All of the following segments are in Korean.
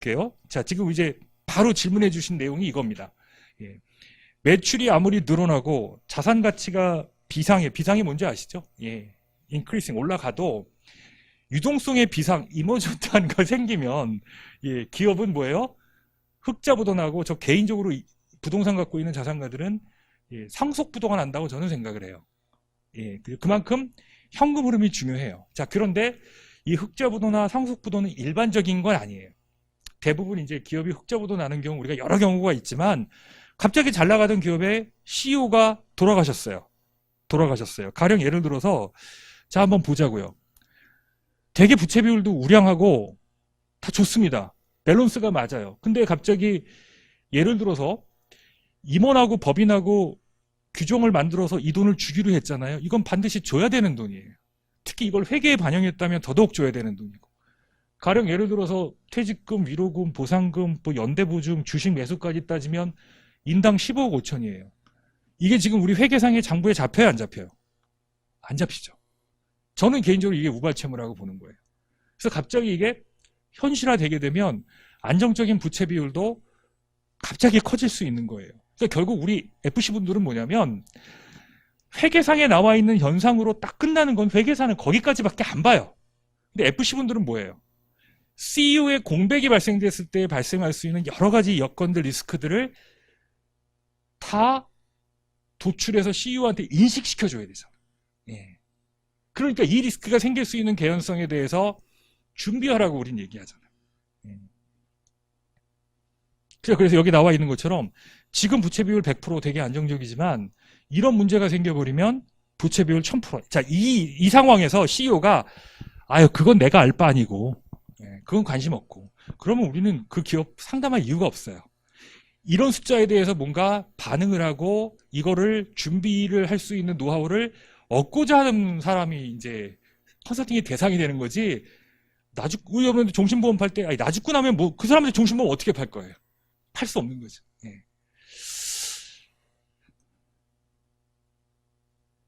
볼게요. 자, 지금 이제 바로 질문해 주신 내용이 이겁니다. 예. 매출이 아무리 늘어나고 자산 가치가 비상이 뭔지 아시죠? 예. 인크리싱 올라가도 유동성의 비상, 이머전트한 거 생기면 예, 기업은 뭐예요? 흑자부도나고 저 개인적으로 부동산 갖고 있는 자산가들은 예, 상속부도가 난다고 저는 생각을 해요. 예, 그만큼 현금 흐름이 중요해요. 자, 그런데 이 흑자부도나 상속부도는 일반적인 건 아니에요. 대부분 이제 기업이 흑자부도 나는 경우 우리가 여러 경우가 있지만 갑자기 잘 나가던 기업의 CEO가 돌아가셨어요. 가령 예를 들어서 자, 한번 보자고요. 되게 부채 비율도 우량하고 다 좋습니다. 밸런스가 맞아요. 근데 갑자기 예를 들어서 임원하고 법인하고 규정을 만들어서 이 돈을 주기로 했잖아요. 이건 반드시 줘야 되는 돈이에요. 특히 이걸 회계에 반영했다면 더더욱 줘야 되는 돈이고. 가령 예를 들어서 퇴직금, 위로금, 보상금, 뭐 연대보증, 주식 매수까지 따지면 인당 15억 5천이에요. 이게 지금 우리 회계상의 장부에 잡혀요, 안 잡혀요? 안 잡히죠. 저는 개인적으로 이게 우발채무라고 보는 거예요. 그래서 갑자기 이게 현실화되게 되면 안정적인 부채 비율도 갑자기 커질 수 있는 거예요. 그러니까 결국 우리 FC분들은 뭐냐면 회계상에 나와 있는 현상으로 딱 끝나는 건 회계사는 거기까지밖에 안 봐요. 근데 FC분들은 뭐예요? CEO의 공백이 발생됐을 때 발생할 수 있는 여러 가지 여건들, 리스크들을 다 도출해서 CEO한테 인식시켜줘야 되잖아요. 예. 그러니까 이 리스크가 생길 수 있는 개연성에 대해서 준비하라고 우린 얘기하잖아요. 예. 그래서 여기 나와 있는 것처럼 지금 부채 비율 100% 되게 안정적이지만 이런 문제가 생겨버리면 부채 비율 1000%. 자, 이 상황에서 CEO가 아유, 그건 내가 알 바 아니고 예, 그건 관심 없고 그러면 우리는 그 기업 상담할 이유가 없어요. 이런 숫자에 대해서 뭔가 반응을 하고 이거를 준비를 할 수 있는 노하우를 얻고자 하는 사람이 이제 컨설팅의 대상이 되는 거지. 우리 종신보험 팔 때 나 죽고 나면 뭐 그 사람들 종신보험 어떻게 팔 거예요? 팔 수 없는 거죠. 예.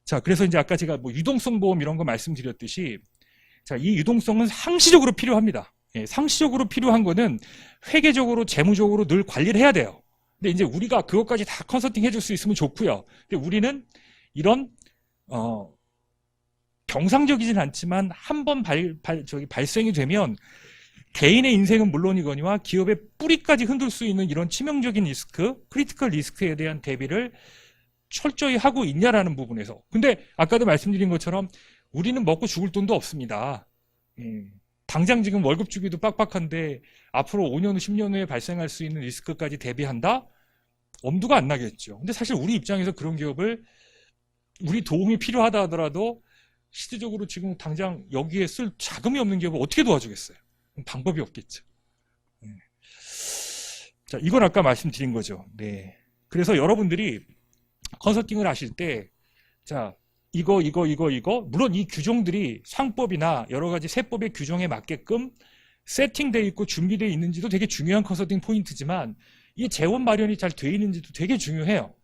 자, 그래서 이제 아까 제가 뭐 유동성 보험 이런 거 말씀드렸듯이 자, 이 유동성은 상시적으로 필요합니다. 예, 상시적으로 필요한 거는 회계적으로 재무적으로 늘 관리를 해야 돼요. 근데 이제 우리가 그것까지 다 컨설팅 해줄 수 있으면 좋고요. 근데 우리는 이런 경상적이진 않지만 한번 발생이 되면 개인의 인생은 물론이거니와 기업의 뿌리까지 흔들 수 있는 이런 치명적인 리스크, 크리티컬 리스크에 대한 대비를 철저히 하고 있냐라는 부분에서. 근데 아까도 말씀드린 것처럼 우리는 먹고 죽을 돈도 없습니다. 당장 지금 월급 주기도 빡빡한데 앞으로 5년 후, 10년 후에 발생할 수 있는 리스크까지 대비한다? 엄두가 안 나겠죠. 근데 사실 우리 입장에서 그런 기업을 우리 도움이 필요하다 하더라도 시대적으로 지금 당장 여기에 쓸 자금이 없는 기업을 어떻게 도와주겠어요? 방법이 없겠죠. 자, 이건 아까 말씀드린 거죠. 네. 그래서 여러분들이 컨설팅을 하실 때, 자, 이거, 물론 이 규정들이 상법이나 여러 가지 세법의 규정에 맞게끔 세팅되어 있고 준비되어 있는지도 되게 중요한 컨설팅 포인트지만, 이 재원 마련이 잘 되어 있는지도 되게 중요해요.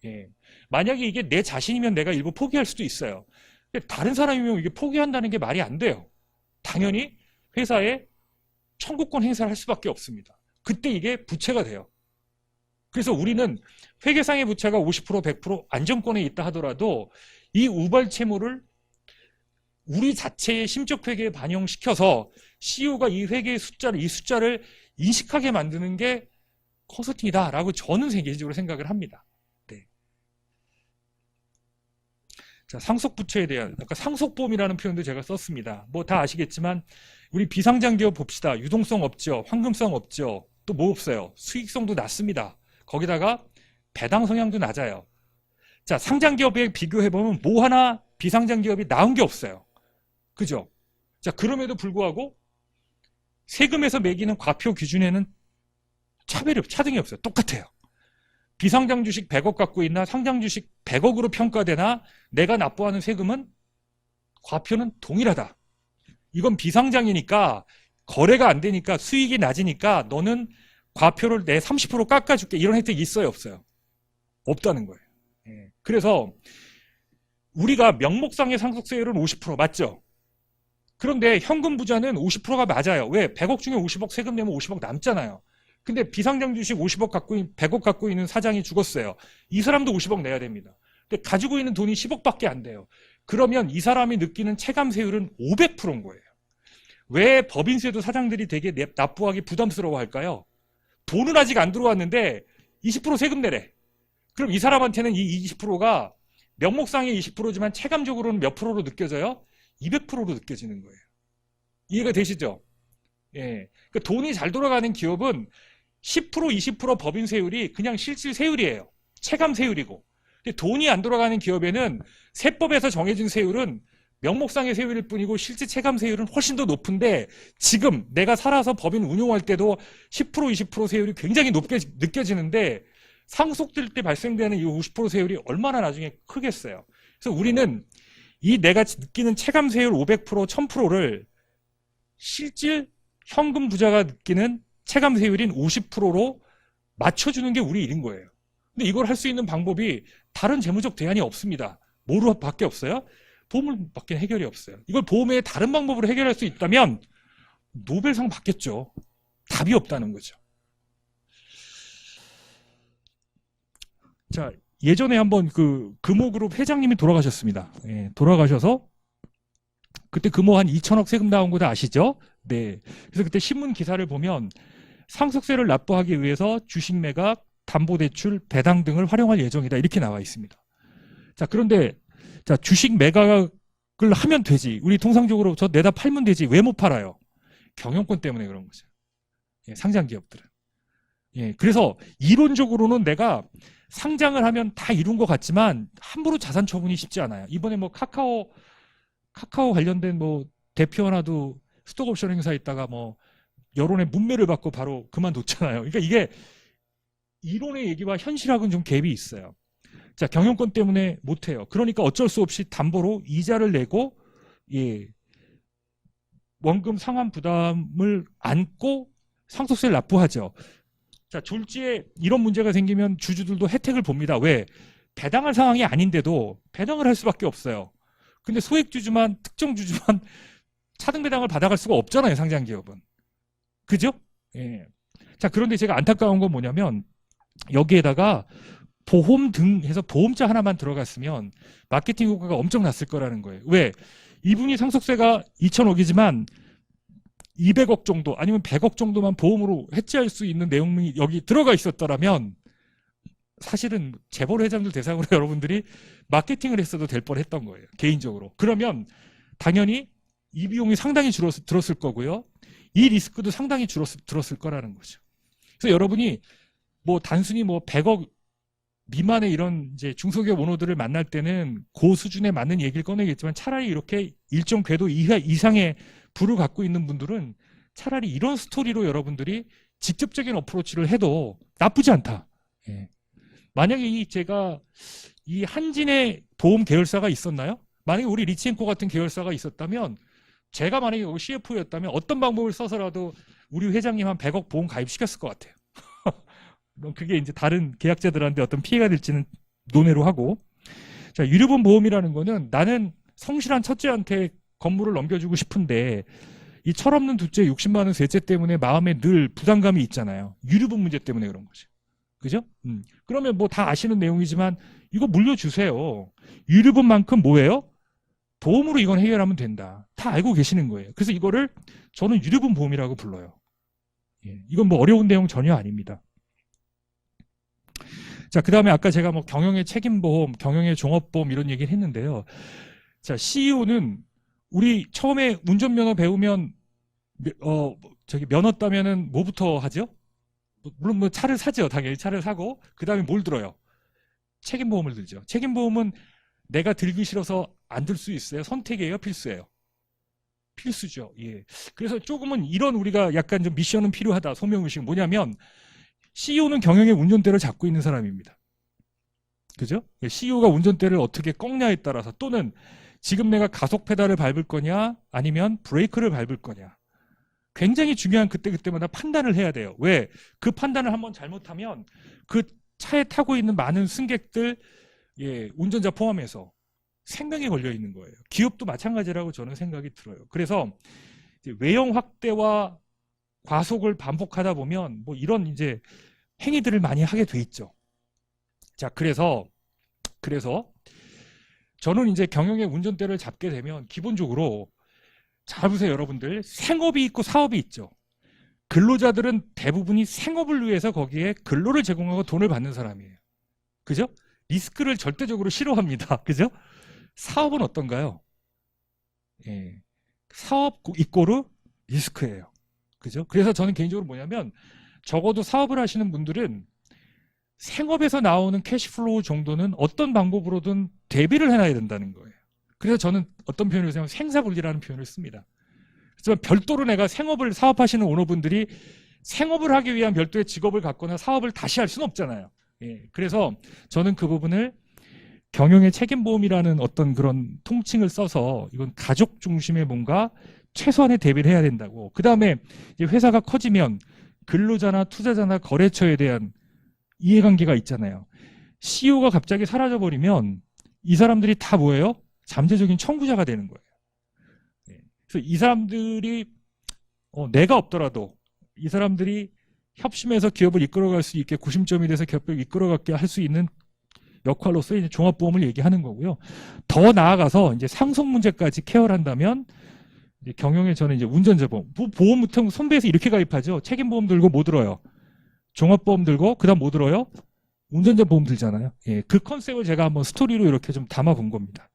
예. 만약에 이게 내 자신이면 내가 일부 포기할 수도 있어요. 근데 다른 사람이면 이게 포기한다는 게 말이 안 돼요. 당연히 회사에 청구권 행사를 할 수밖에 없습니다. 그때 이게 부채가 돼요. 그래서 우리는 회계상의 부채가 50%, 100% 안정권에 있다 하더라도 이 우발 채무를 우리 자체의 심적 회계에 반영시켜서 CEO가 이 회계의 이 숫자를 인식하게 만드는 게 컨설팅이다라고 저는 개인적으로 생각을 합니다. 네. 자, 상속부채에 대한 아까 상속보험이라는 표현도 제가 썼습니다. 뭐 다 아시겠지만 우리 비상장 기업 봅시다. 유동성 없죠. 황금성 없죠. 또 뭐 없어요. 수익성도 낮습니다. 거기다가 배당 성향도 낮아요. 자, 상장 기업에 비교해보면 뭐 하나 비상장 기업이 나은 게 없어요. 그죠? 자, 그럼에도 불구하고 세금에서 매기는 과표 기준에는 차등이 없어요. 똑같아요. 비상장 주식 100억 갖고 있나 상장 주식 100억으로 평가되나 내가 납부하는 세금은 과표는 동일하다. 이건 비상장이니까 거래가 안 되니까 수익이 낮으니까 너는 과표를 내 30% 깎아줄게. 이런 혜택이 있어요, 없어요? 없다는 거예요. 예. 그래서 우리가 명목상의 상속세율은 50% 맞죠? 그런데 현금 부자는 50%가 맞아요. 왜? 100억 중에 50억 세금 내면 50억 남잖아요. 근데 비상장 주식 50억 갖고 100억 갖고 있는 사장이 죽었어요. 이 사람도 50억 내야 됩니다. 근데 가지고 있는 돈이 10억밖에 안 돼요. 그러면 이 사람이 느끼는 체감세율은 500%인 거예요. 왜 법인세도 사장들이 되게 납부하기 부담스러워 할까요? 돈은 아직 안 들어왔는데 20% 세금 내래. 그럼 이 사람한테는 이 20%가 명목상의 20%지만 체감적으로는 몇 프로로 느껴져요? 200%로 느껴지는 거예요. 이해가 되시죠? 예. 그러니까 돈이 잘 돌아가는 기업은 10%, 20% 법인세율이 그냥 실질세율이에요. 체감세율이고. 근데 돈이 안 돌아가는 기업에는 세법에서 정해진 세율은 명목상의 세율일 뿐이고 실제 체감세율은 훨씬 더 높은데 지금 내가 살아서 법인 운용할 때도 10%, 20% 세율이 굉장히 높게 느껴지는데 상속될 때 발생되는 이 50% 세율이 얼마나 나중에 크겠어요. 그래서 우리는 이 내가 느끼는 체감세율 500%, 1000%를 실질 현금 부자가 느끼는 체감세율인 50%로 맞춰주는 게 우리 일인 거예요. 근데 이걸 할 수 있는 방법이 다른 재무적 대안이 없습니다. 뭐로 밖에 없어요? 보험을밖에 해결이 없어요. 이걸 보험의 다른 방법으로 해결할 수 있다면 노벨상 받겠죠. 답이 없다는 거죠. 자, 예전에 한번 그 금호그룹 회장님이 돌아가셨습니다. 예, 돌아가셔서 그때 금호 한 2천억 세금 나온 거 다 아시죠? 네. 그래서 그때 신문 기사를 보면 상속세를 납부하기 위해서 주식 매각, 담보대출, 배당 등을 활용할 예정이다. 이렇게 나와 있습니다. 자, 그런데 자, 주식 매각을 하면 되지. 우리 통상적으로 저 내다 팔면 되지. 왜 못 팔아요? 경영권 때문에 그런 거죠. 예, 상장 기업들은. 예, 그래서 이론적으로는 내가 상장을 하면 다 이룬 것 같지만 함부로 자산 처분이 쉽지 않아요. 이번에 뭐 카카오 관련된 뭐 대표 하나도 스톡옵션 행사했다가 뭐 여론의 문매를 받고 바로 그만뒀잖아요. 그러니까 이게 이론의 얘기와 현실하고는 좀 갭이 있어요. 자, 경영권 때문에 못해요. 그러니까 어쩔 수 없이 담보로 이자를 내고, 예, 원금 상환 부담을 안고 상속세를 납부하죠. 자, 졸지에 이런 문제가 생기면 주주들도 혜택을 봅니다. 왜? 배당할 상황이 아닌데도 배당을 할 수밖에 없어요. 근데 소액주주만, 특정 주주만 차등 배당을 받아갈 수가 없잖아요, 상장기업은. 그죠? 예. 자, 그런데 제가 안타까운 건 뭐냐면, 여기에다가 보험 등 해서 보험자 하나만 들어갔으면 마케팅 효과가 엄청 났을 거라는 거예요. 왜? 이분이 상속세가 2천억이지만 200억 정도 아니면 100억 정도만 보험으로 해지할 수 있는 내용이 여기 들어가 있었더라면 사실은 재벌 회장들 대상으로 여러분들이 마케팅을 했어도 될 뻔했던 거예요. 개인적으로. 그러면 당연히 이 비용이 상당히 들었을 거고요. 이 리스크도 상당히 들었을 거라는 거죠. 그래서 여러분이 뭐 단순히 뭐 100억 미만의 이런 이제 중소기업 오너들을 만날 때는 그 수준에 맞는 얘기를 꺼내겠지만 차라리 이렇게 일정 궤도 이상의 부를 갖고 있는 분들은 차라리 이런 스토리로 여러분들이 직접적인 어프로치를 해도 나쁘지 않다. 예. 만약에 제가 이 한진의 보험 계열사가 있었나요? 만약에 우리 리치앤코 같은 계열사가 있었다면 제가 만약에 여기 CFO였다면 어떤 방법을 써서라도 우리 회장님 한 100억 보험 가입시켰을 것 같아요. 그게 이제 다른 계약자들한테 어떤 피해가 될지는 논외로 하고. 자, 유류분 보험이라는 거는 나는 성실한 첫째한테 건물을 넘겨주고 싶은데 이 철없는 둘째 60만 원 셋째 때문에 마음에 늘 부담감이 있잖아요. 유류분 문제 때문에 그런 거죠. 그죠? 그러면 뭐 다 아시는 내용이지만 이거 물려주세요. 유류분만큼 뭐예요? 보험으로 이건 해결하면 된다. 다 알고 계시는 거예요. 그래서 이거를 저는 유류분 보험이라고 불러요. 예, 이건 뭐 어려운 내용 전혀 아닙니다. 자, 그 다음에 아까 제가 뭐 경영의 책임보험, 경영의 종업보험 이런 얘기를 했는데요. 자, CEO는 우리 처음에 운전면허 배우면 면허 따면은 뭐부터 하죠? 물론 뭐 차를 사죠. 당연히 차를 사고 그 다음에 뭘 들어요? 책임보험을 들죠. 책임보험은 내가 들기 싫어서 안 들 수 있어요? 선택이에요? 필수예요? 필수죠. 예. 그래서 조금은 이런 우리가 약간 좀 미션은 필요하다. 소명의식 뭐냐면 CEO는 경영의 운전대를 잡고 있는 사람입니다. 그죠? CEO가 운전대를 어떻게 꺾냐에 따라서 또는 지금 내가 가속 페달을 밟을 거냐 아니면 브레이크를 밟을 거냐 굉장히 중요한 그때그때마다 판단을 해야 돼요. 왜? 그 판단을 한번 잘못하면 그 차에 타고 있는 많은 승객들, 예, 운전자 포함해서 생명이 걸려 있는 거예요. 기업도 마찬가지라고 저는 생각이 들어요. 그래서 이제 외형 확대와 과속을 반복하다 보면 뭐 이런 이제 행위들을 많이 하게 돼 있죠. 자, 그래서 저는 이제 경영의 운전대를 잡게 되면 기본적으로 잘 보세요, 여러분들. 생업이 있고 사업이 있죠. 근로자들은 대부분이 생업을 위해서 거기에 근로를 제공하고 돈을 받는 사람이에요. 그죠? 리스크를 절대적으로 싫어합니다. 그죠? 사업은 어떤가요? 예. 사업 이꼬르 리스크예요. 그죠? 그래서 저는 개인적으로 뭐냐면 적어도 사업을 하시는 분들은 생업에서 나오는 캐시플로우 정도는 어떤 방법으로든 대비를 해놔야 된다는 거예요. 그래서 저는 어떤 표현을 쓰냐면 생사분리라는 표현을 씁니다. 하지만 별도로 내가 생업을 사업하시는 오너분들이 생업을 하기 위한 별도의 직업을 갖거나 사업을 다시 할 수는 없잖아요. 예, 그래서 저는 그 부분을 경영의 책임보험이라는 어떤 그런 통칭을 써서 이건 가족 중심의 뭔가 최소한의 대비를 해야 된다고. 그 다음에 회사가 커지면 근로자나 투자자나 거래처에 대한 이해관계가 있잖아요. CEO가 갑자기 사라져버리면 이 사람들이 다 뭐예요? 잠재적인 청구자가 되는 거예요. 그래서 이 사람들이 내가 없더라도 이 사람들이 협심해서 기업을 이끌어갈 수 있게 구심점이 돼서 기업을 이끌어가게 할 수 있는 역할로서 이제 종합보험을 얘기하는 거고요. 더 나아가서 이제 상속 문제까지 케어를 한다면 이제 경영에 저는 이제 운전자 보험, 보험 보통 선배에서 이렇게 가입하죠. 책임보험 들고 뭐 들어요? 종합보험 들고 그다음 뭐 들어요? 운전자 보험 들잖아요. 예, 그 컨셉을 제가 한번 스토리로 이렇게 좀 담아본 겁니다.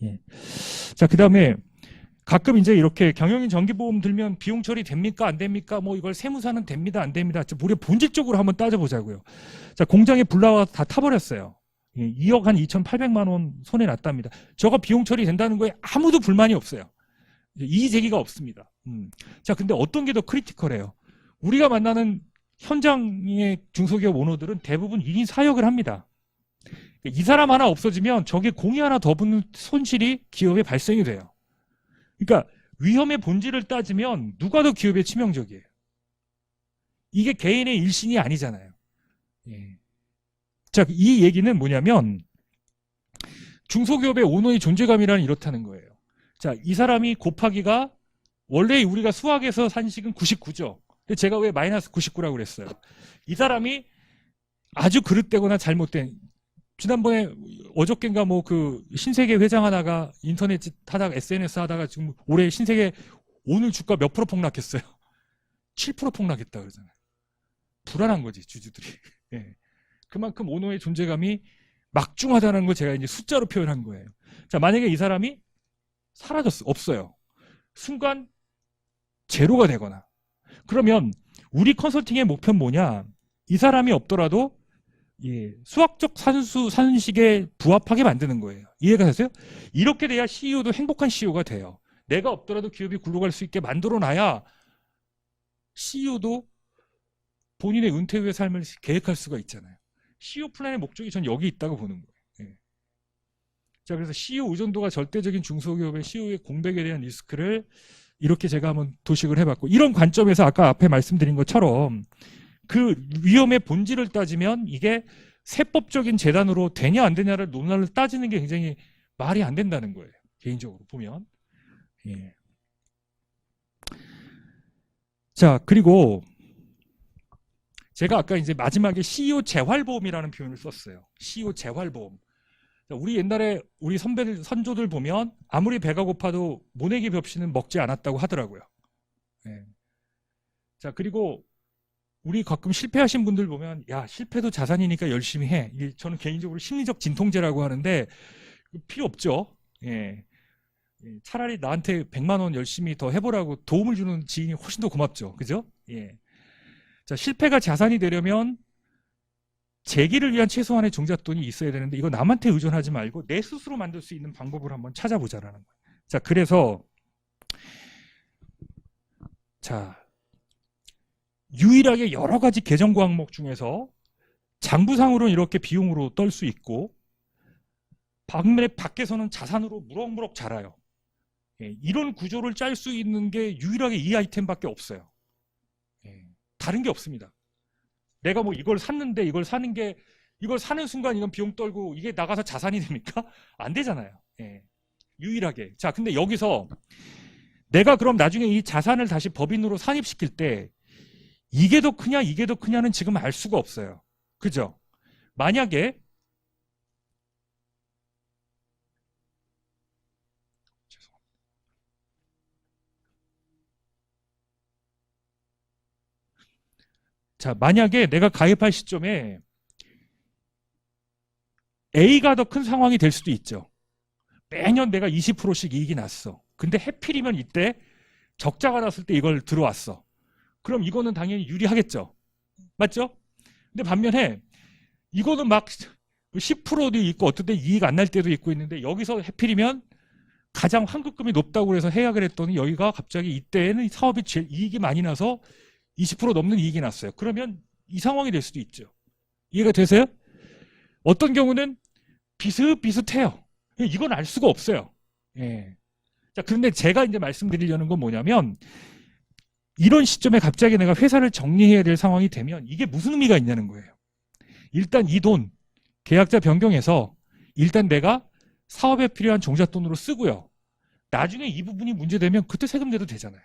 예. 자, 그다음에 가끔 이제 이렇게 경영인 정기보험 들면 비용 처리 됩니까? 안 됩니까? 뭐 이걸 세무사는 됩니다? 안 됩니다? 우리 본질적으로 한번 따져보자고요. 자, 공장에 불 나와서 다 타버렸어요. 2억 한 2,800만 원 손해 났답니다. 저거 비용 처리 된다는 거에 아무도 불만이 없어요. 이의 제기가 없습니다. 자, 근데 어떤 게 더 크리티컬해요? 우리가 만나는 현장의 중소기업 오너들은 대부분 1인 사역을 합니다. 이 사람 하나 없어지면 저게 공이 하나 더 붙는 손실이 기업에 발생이 돼요. 그러니까 위험의 본질을 따지면 누가 더 기업에 치명적이에요? 이게 개인의 일신이 아니잖아요. 예. 자, 이 얘기는 뭐냐면 중소기업의 오너의 존재감이라는 이렇다는 거예요. 자, 이 사람이 곱하기가 원래 우리가 수학에서 산식은 99죠. 근데 제가 왜 마이너스 99라고 그랬어요? 이 사람이 아주 그릇되거나 잘못된, 지난번에 어저께인가 뭐 그 신세계 회장 하다가 인터넷 하다가 SNS 하다가 지금 올해 신세계 오늘 주가 몇 프로 폭락했어요? 7% 폭락했다 그러잖아요. 불안한 거지, 주주들이. 예. 그만큼 오너의 존재감이 막중하다는 걸 제가 이제 숫자로 표현한 거예요. 자, 만약에 이 사람이 사라졌어, 없어요. 순간 제로가 되거나. 그러면 우리 컨설팅의 목표는 뭐냐? 이 사람이 없더라도 수학적 산식에 부합하게 만드는 거예요. 이해가 되세요? 이렇게 돼야 CEO도 행복한 CEO가 돼요. 내가 없더라도 기업이 굴러갈 수 있게 만들어놔야 CEO도 본인의 은퇴 후의 삶을 계획할 수가 있잖아요. CEO 플랜의 목적이 전 여기 있다고 보는 거예요. 예. 자, 그래서 CEO 의존도가 절대적인 중소기업의 CEO의 공백에 대한 리스크를 이렇게 제가 한번 도식을 해봤고, 이런 관점에서 아까 앞에 말씀드린 것처럼 그 위험의 본질을 따지면 이게 세법적인 재단으로 되냐 안 되냐를 논란을 따지는 게 굉장히 말이 안 된다는 거예요. 개인적으로 보면. 예. 자, 그리고 제가 아까 이제 마지막에 CEO 재활보험이라는 표현을 썼어요. CEO 재활보험. 우리 옛날에 우리 선배들, 선조들 보면 아무리 배가 고파도 모내기 벽시는 먹지 않았다고 하더라고요. 예. 자, 그리고 우리 가끔 실패하신 분들 보면 야, 실패도 자산이니까 열심히 해. 이게 저는 개인적으로 심리적 진통제라고 하는데 필요 없죠. 예. 차라리 나한테 100만 원 열심히 더 해보라고 도움을 주는 지인이 훨씬 더 고맙죠. 그죠? 예. 자, 실패가 자산이 되려면 재기를 위한 최소한의 종잣돈이 있어야 되는데 이거 남한테 의존하지 말고 내 스스로 만들 수 있는 방법을 한번 찾아보자라는 거예요. 자, 그래서 자, 유일하게 여러 가지 계정 항목 중에서 장부상으로는 이렇게 비용으로 떨 수 있고 반면에 밖에서는 자산으로 무럭무럭 자라요. 예, 이런 구조를 짤 수 있는 게 유일하게 이 아이템밖에 없어요. 예, 다른 게 없습니다. 내가 뭐 이걸 샀는데 이걸 사는 순간 이건 비용 떨고 이게 나가서 자산이 됩니까? 안 되잖아요. 예. 유일하게. 자, 근데 여기서 내가 그럼 나중에 이 자산을 다시 법인으로 산입시킬 때 이게 더 크냐 이게 더 크냐는 지금 알 수가 없어요. 그죠? 만약에 자, 만약에 내가 가입할 시점에 A가 더 큰 상황이 될 수도 있죠. 매년 내가 20%씩 이익이 났어. 근데 해필이면 이때 적자가 났을 때 이걸 들어왔어. 그럼 이거는 당연히 유리하겠죠. 맞죠? 근데 반면에 이거는 막 10%도 있고 어떤 때 이익 안 날 때도 있고 있는데 여기서 해필이면 가장 환급금이 높다고 해서 해약을 했더니 여기가 갑자기 이때는 사업이 제일 이익이 많이 나서 20% 넘는 이익이 났어요. 그러면 이 상황이 될 수도 있죠. 이해가 되세요? 어떤 경우는 비슷비슷해요. 이건 알 수가 없어요. 예. 자, 그런데 제가 이제 말씀드리려는 건 뭐냐면 이런 시점에 갑자기 내가 회사를 정리해야 될 상황이 되면 이게 무슨 의미가 있냐는 거예요. 일단 이 돈, 계약자 변경해서 일단 내가 사업에 필요한 종잣돈으로 쓰고요. 나중에 이 부분이 문제되면 그때 세금 내도 되잖아요.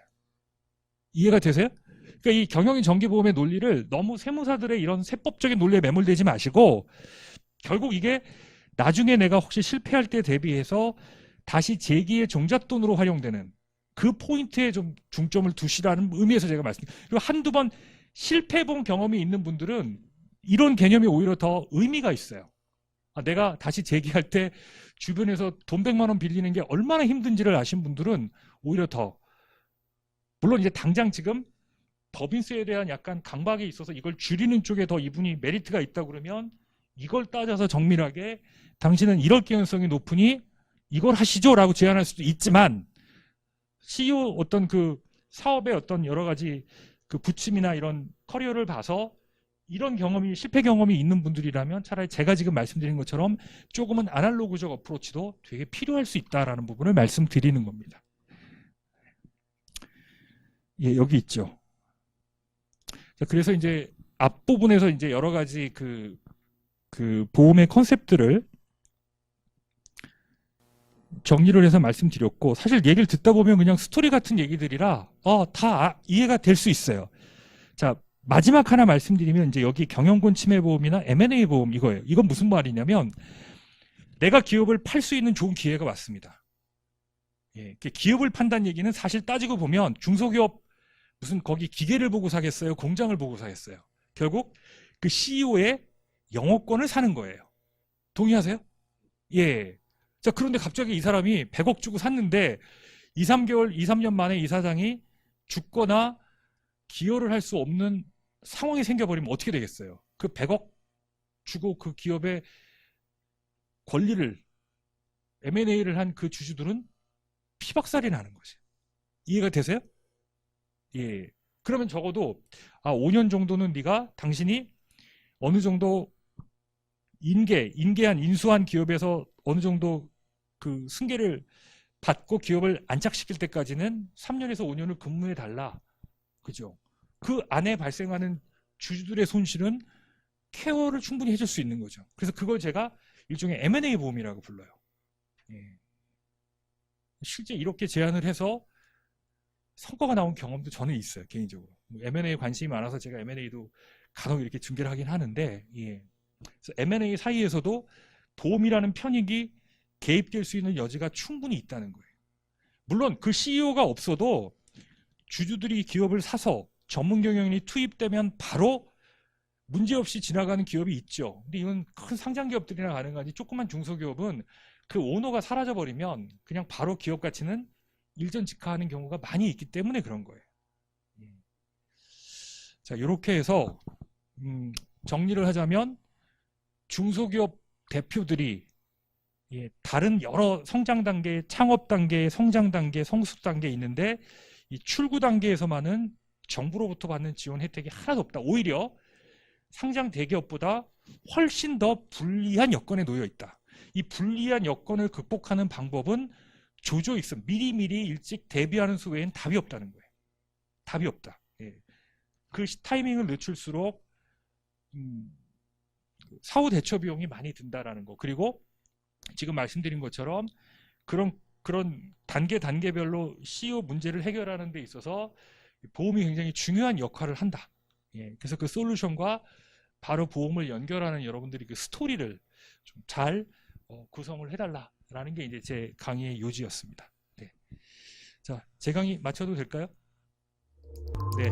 이해가 되세요? 그러니까 이 경영인 정기보험의 논리를 너무 세무사들의 이런 세법적인 논리에 매몰되지 마시고 결국 이게 나중에 내가 혹시 실패할 때 대비해서 다시 재기의 종잣돈으로 활용되는 그 포인트에 좀 중점을 두시라는 의미에서 제가 말씀드립니다. 그리고 한두 번 실패해본 경험이 있는 분들은 이런 개념이 오히려 더 의미가 있어요. 내가 다시 재기할 때 주변에서 돈 100만 원 빌리는 게 얼마나 힘든지를 아신 분들은 오히려 더 물론 이제 당장 지금 법인세에 대한 약간 강박이 있어서 이걸 줄이는 쪽에 더 이분이 메리트가 있다 그러면 이걸 따져서 정밀하게 당신은 이럴 가능성이 높으니 이걸 하시죠 라고 제안할 수도 있지만 CEO 어떤 그 사업의 어떤 여러 가지 그 부침이나 이런 커리어를 봐서 이런 경험이 실패 경험이 있는 분들이라면 차라리 제가 지금 말씀드린 것처럼 조금은 아날로그적 어프로치도 되게 필요할 수 있다라는 부분을 말씀드리는 겁니다. 예, 여기 있죠. 자, 그래서 이제 앞부분에서 이제 여러 가지 그 보험의 컨셉들을 정리를 해서 말씀드렸고 사실 얘기를 듣다 보면 그냥 스토리 같은 얘기들이라 다 이해가 될 수 있어요. 자, 마지막 하나 말씀드리면 이제 여기 경영권 침해 보험이나 M&A 보험 이거예요. 이건 무슨 말이냐면 내가 기업을 팔 수 있는 좋은 기회가 왔습니다. 예, 기업을 판다는 얘기는 사실 따지고 보면 중소기업 무슨 거기 기계를 보고 사겠어요? 공장을 보고 사겠어요? 결국 그 CEO의 영업권을 사는 거예요. 동의하세요? 예. 자, 그런데 갑자기 이 사람이 100억 주고 샀는데 2, 3개월, 2, 3년 만에 이 사장이 죽거나 기여를 할 수 없는 상황이 생겨버리면 어떻게 되겠어요? 그 100억 주고 그 기업의 권리를 M&A를 한 그 주주들은 피박살이 나는 거지. 이해가 되세요? 예. 그러면 적어도 5년 정도는 당신이 어느 정도 인계한 인수한 기업에서 어느 정도 그 승계를 받고 기업을 안착시킬 때까지는 3년에서 5년을 근무해 달라. 그죠? 그 안에 발생하는 주주들의 손실은 케어를 충분히 해줄 수 있는 거죠. 그래서 그걸 제가 일종의 M&A 보험이라고 불러요. 예. 실제 이렇게 제안을 해서 성과가 나온 경험도 저는 있어요. 개인적으로. M&A에 관심이 많아서 제가 M&A도 간혹 이렇게 중계를 하긴 하는데 예. 그래서 M&A 사이에서도 보험이라는 편익이 개입될 수 있는 여지가 충분히 있다는 거예요. 물론 그 CEO가 없어도 주주들이 기업을 사서 전문 경영인이 투입되면 바로 문제없이 지나가는 기업이 있죠. 근데 이건 큰 상장 기업들이나 가능하지 조그만 중소기업은 그 오너가 사라져버리면 그냥 바로 기업 가치는 일전직하하는 경우가 많이 있기 때문에 그런 거예요. 자, 이렇게 해서 정리를 하자면 중소기업 대표들이 다른 여러 성장 단계, 창업 단계, 성장 단계, 성숙 단계에 있는데 이 출구 단계에서만은 정부로부터 받는 지원 혜택이 하나도 없다. 오히려 상장 대기업보다 훨씬 더 불리한 여건에 놓여 있다. 이 불리한 여건을 극복하는 방법은 조조익선, 미리미리 일찍 대비하는 수 외엔 답이 없다는 거예요. 답이 없다. 예. 그 타이밍을 늦출수록 사후 대처 비용이 많이 든다라는 거. 그리고 지금 말씀드린 것처럼 그런 단계별로 CEO 문제를 해결하는 데 있어서 보험이 굉장히 중요한 역할을 한다. 예, 그래서 그 솔루션과 바로 보험을 연결하는 여러분들이 그 스토리를 좀 잘 구성을 해달라라는 게 이제 제 강의의 요지였습니다. 네. 자, 제 강의 마쳐도 될까요? 네.